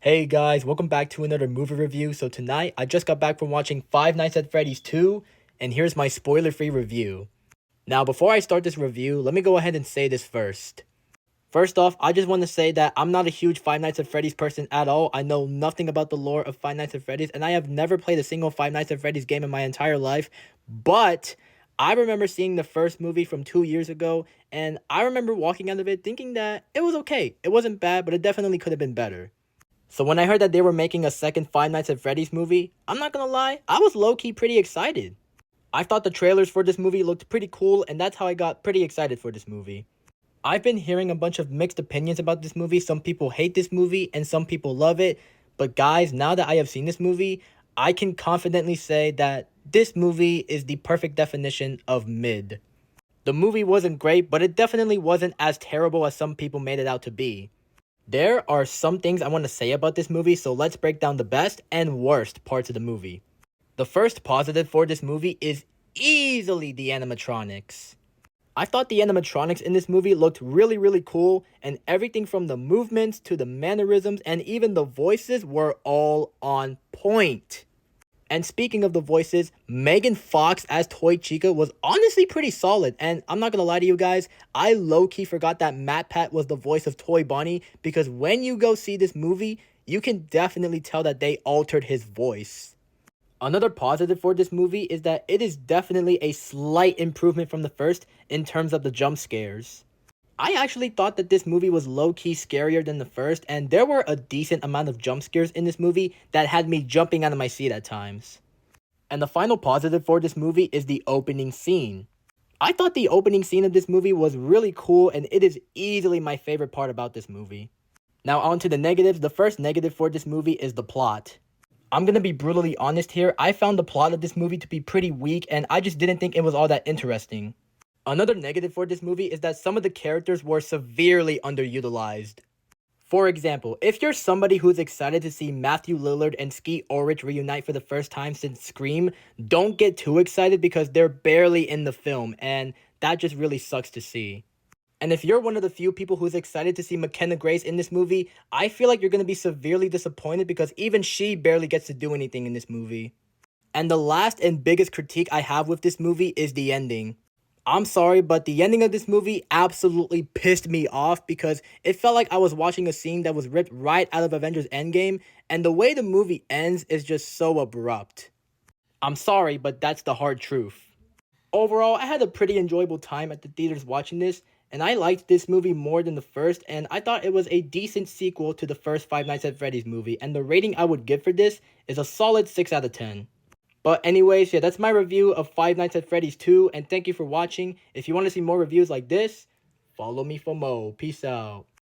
Hey guys, welcome back to another movie review. So tonight, I just got back from watching Five Nights at Freddy's 2, and here's my spoiler-free review. Now, before I start this review, let me go ahead and say this first. First off, I just want to say that I'm not a huge Five Nights at Freddy's person at all. I know nothing about the lore of Five Nights at Freddy's, and I have never played a single Five Nights at Freddy's game in my entire life. But I remember seeing the first movie from 2 years ago, and I remember walking out of it thinking that it was okay. It wasn't bad, but it definitely could have been better. So when I heard that they were making a second Five Nights at Freddy's movie, I'm not gonna lie, I was low-key pretty excited. I thought the trailers for this movie looked pretty cool, and that's how I got pretty excited for this movie. I've been hearing a bunch of mixed opinions about this movie. Some people hate this movie, and some people love it. But guys, now that I have seen this movie, I can confidently say that this movie is the perfect definition of mid. The movie wasn't great, but it definitely wasn't as terrible as some people made it out to be. There are some things I want to say about this movie, so let's break down the best and worst parts of the movie. The first positive for this movie is easily the animatronics. I thought the animatronics in this movie looked really cool, and everything from the movements to the mannerisms and even the voices were all on point. And speaking of the voices, Megan Fox as Toy Chica was honestly pretty solid. And I'm not gonna lie to you guys, I low-key forgot that Matt Pat was the voice of Toy Bonnie, because when you go see this movie, you can definitely tell that they altered his voice. Another positive for this movie is that it is definitely a slight improvement from the first in terms of the jump scares. I actually thought that this movie was low-key scarier than the first, and there were a decent amount of jump scares in this movie that had me jumping out of my seat at times. And the final positive for this movie is the opening scene. I thought the opening scene of this movie was really cool, and it is easily my favorite part about this movie. Now on to the negatives. The first negative for this movie is the plot. I'm gonna be brutally honest here, I found the plot of this movie to be pretty weak, and I just didn't think it was all that interesting. Another negative for this movie is that some of the characters were severely underutilized. For example, if you're somebody who's excited to see Matthew Lillard and Skeet Ulrich reunite for the first time since Scream, don't get too excited because they're barely in the film, and that just really sucks to see. And if you're one of the few people who's excited to see McKenna Grace in this movie, I feel like you're going to be severely disappointed because even she barely gets to do anything in this movie. And the last and biggest critique I have with this movie is the ending. I'm sorry, but the ending of this movie absolutely pissed me off because it felt like I was watching a scene that was ripped right out of Avengers Endgame, and the way the movie ends is just so abrupt. I'm sorry, but that's the hard truth. Overall, I had a pretty enjoyable time at the theaters watching this, and I liked this movie more than the first, and I thought it was a decent sequel to the first Five Nights at Freddy's movie, and the rating I would give for this is a solid 6 out of 10. But anyways, yeah, that's my review of Five Nights at Freddy's 2, and thank you for watching. If you want to see more reviews like this, follow me for more. Peace out.